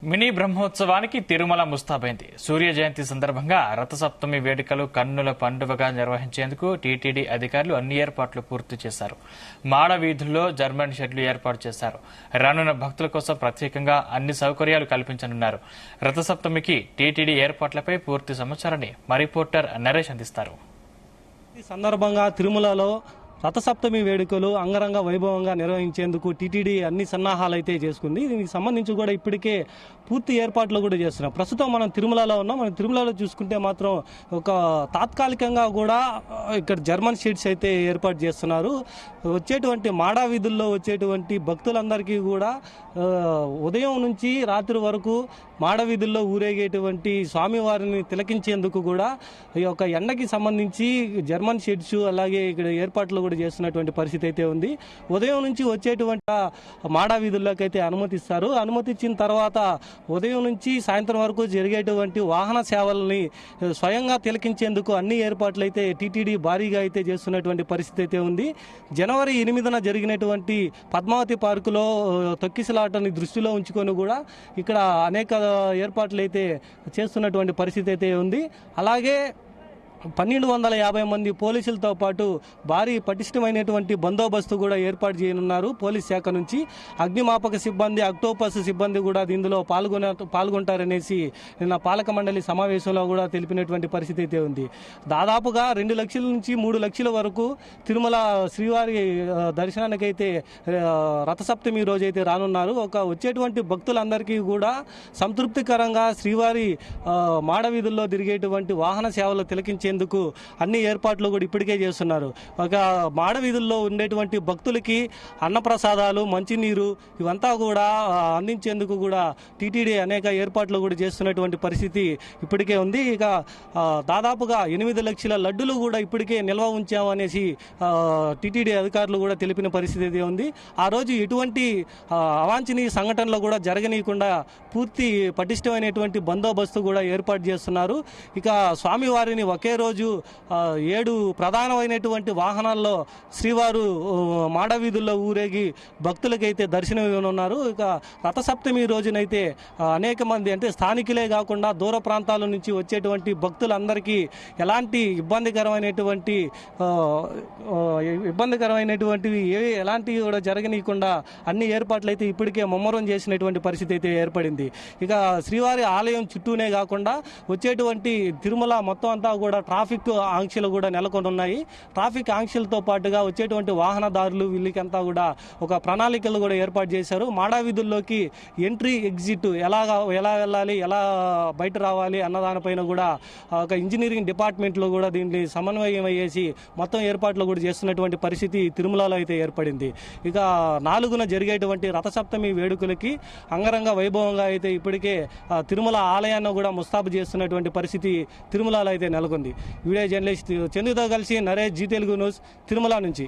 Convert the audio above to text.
Mini బ్రహ్మోత్సవానికి Tirumala ముస్తాబైంది. సూర్య జయంతి సందర్భంగా రథసప్తమి వేడుకలు కన్నుల పండుగగా నిర్వహించేందుకు టీటీడీ అధికారులు అన్ని ఏర్పాట్లు పూర్తి చేశారు. మాడ వీధుల్లో జర్మన్ షెడ్లు ఏర్పాటు చేశారు. రానున్న భక్తుల కోసం ప్రత్యేకంగా అన్ని సౌకర్యాలు కల్పించనున్నారు. రథసప్తమికి టీటీడీ ఏర్పాట్లపై పూర్తి సమాచారాన్ని మా రిపోర్టర్ నరేష్ అందిస్తారు. ఈ సందర్భంగా తిరుమలలో రథసప్తమి వేడుకలు అంగరంగ వైభవంగా నిర్వహించేందుకు టీటీడీ అన్ని సన్నాహాలు అయితే చేసుకుంది. దీనికి సంబంధించి కూడా ఇప్పటికే పూర్తి ఏర్పాట్లు కూడా చేస్తున్నాం. ప్రస్తుతం మనం తిరుమలలో ఉన్నాం. మనం తిరుమలలో చూసుకుంటే మాత్రం ఒక తాత్కాలికంగా కూడా ఇక్కడ జర్మన్ షీట్స్ అయితే ఏర్పాటు చేస్తున్నారు. వచ్చేటువంటి మాడా వీధుల్లో వచ్చేటువంటి భక్తులందరికీ కూడా ఉదయం నుంచి రాత్రి వరకు మాడ వీధుల్లో ఊరేగేటువంటి స్వామివారిని తిలకించేందుకు కూడా ఈ యొక్క ఎండకి సంబంధించి జర్మన్ షెడ్స్ అలాగే ఇక్కడ ఏర్పాట్లు కూడా చేస్తున్నటువంటి పరిస్థితి అయితే ఉంది. ఉదయం నుంచి వచ్చేటువంటి మాడా వీధుల్లోకి అయితే అనుమతిస్తారు. అనుమతించిన తర్వాత ఉదయం నుంచి సాయంత్రం వరకు జరిగేటువంటి వాహన సేవల్ని స్వయంగా తిలకించేందుకు అన్ని ఏర్పాట్లు అయితే టీటీడీ భారీగా అయితే చేస్తున్నటువంటి పరిస్థితి అయితే ఉంది. జనవరి 8న జరిగినటువంటి పద్మావతి పార్కులో తొక్కిసలాటని దృష్టిలో ఉంచుకొని కూడా ఇక్కడ అనేక ఏర్పాట్లు అయితే చేస్తున్నటువంటి పరిస్థితి అయితే ఉంది. అలాగే 1250 మంది పోలీసులతో పాటు భారీ పటిష్టమైనటువంటి బందోబస్తు కూడా ఏర్పాటు చేయనున్నారు. పోలీస్ శాఖ నుంచి అగ్నిమాపక సిబ్బంది, అక్టోపస్ సిబ్బంది కూడా ఇందులో పాల్గొంటారనేసి నిన్న పాలక మండలి సమావేశంలో కూడా తెలిపినటువంటి పరిస్థితి అయితే ఉంది. దాదాపుగా 2 లక్షల నుంచి 3 లక్షల వరకు తిరుమల శ్రీవారి దర్శనానికైతే రథసప్తమి రోజు అయితే రానున్నారు. వచ్చేటువంటి భక్తులందరికీ కూడా సంతృప్తికరంగా శ్రీవారి మాడవీధుల్లో తిరిగేటువంటి వాహన సేవలు తిలకించే అన్ని ఏర్పాట్లు కూడా ఇప్పటికే చేస్తున్నారు. ఒక మాడ వీధుల్లో ఉండేటువంటి భక్తులకి అన్నప్రసాదాలు, మంచినీరు ఇవంతా కూడా అందించేందుకు కూడా టీటీడీ అనేక ఏర్పాట్లు కూడా చేస్తున్నటువంటి పరిస్థితి ఇప్పటికే ఉంది. ఇక దాదాపుగా 8 లక్షల లడ్డులు కూడా ఇప్పటికే నిల్వ ఉంచామనేసి టీటీడీ అధికారులు కూడా తెలిపిన పరిస్థితి ఉంది. ఆ రోజు ఎటువంటి అవాంఛనీయ సంఘటనలు కూడా జరగనీయకుండా పూర్తి పటిష్టమైనటువంటి బందోబస్తు కూడా ఏర్పాటు చేస్తున్నారు. ఇక స్వామివారిని ఒకే రోజు 7 ప్రధానమైనటువంటి వాహనాల్లో శ్రీవారు మాడవీధుల్లో ఊరేగి భక్తులకైతే దర్శనం ఇవ్వనున్నారు. ఇక రథసప్తమి రోజునైతే అనేక మంది అంటే స్థానికులే కాకుండా దూర ప్రాంతాల నుంచి వచ్చేటువంటి భక్తులందరికీ ఎలాంటి ఇబ్బందికరమైనటువంటివి ఎలాంటివి కూడా జరగనీయకుండా అన్ని ఏర్పాట్లు అయితే ఇప్పటికే ముమ్మరం చేసినటువంటి పరిస్థితి అయితే ఏర్పడింది. ఇక శ్రీవారి ఆలయం చుట్టూనే కాకుండా వచ్చేటువంటి తిరుమల మొత్తం అంతా కూడా ట్రాఫిక్ ఆంక్షలు కూడా నెలకొని ఉన్నాయి. ట్రాఫిక్ ఆంక్షలతో పాటుగా వచ్చేటువంటి వాహనదారులు వీళ్ళకంతా కూడా ఒక ప్రణాళికలు కూడా ఏర్పాటు చేశారు. మాడా వీధుల్లోకి ఎంట్రీ ఎగ్జిట్ ఎలా వెళ్ళాలి, ఎలా బయట రావాలి అన్న దానిపైన కూడా ఒక ఇంజనీరింగ్ డిపార్ట్మెంట్లో కూడా దీన్ని సమన్వయం అయ్యేసి మొత్తం ఏర్పాట్లు కూడా చేస్తున్నటువంటి పరిస్థితి తిరుమలలో అయితే ఏర్పడింది. ఇక 4న జరిగేటువంటి రథసప్తమి వేడుకలకి అంగరంగ వైభవంగా అయితే ఇప్పటికే తిరుమల ఆలయాన్ని కూడా ముస్తాబు చేస్తున్నటువంటి పరిస్థితి తిరుమలలో అయితే నెలకొంది. వీడియో జర్నలిస్ట్ చందుతో కలిసి నరేష్, జీ తెలుగు న్యూస్, తిరుమల నుంచి.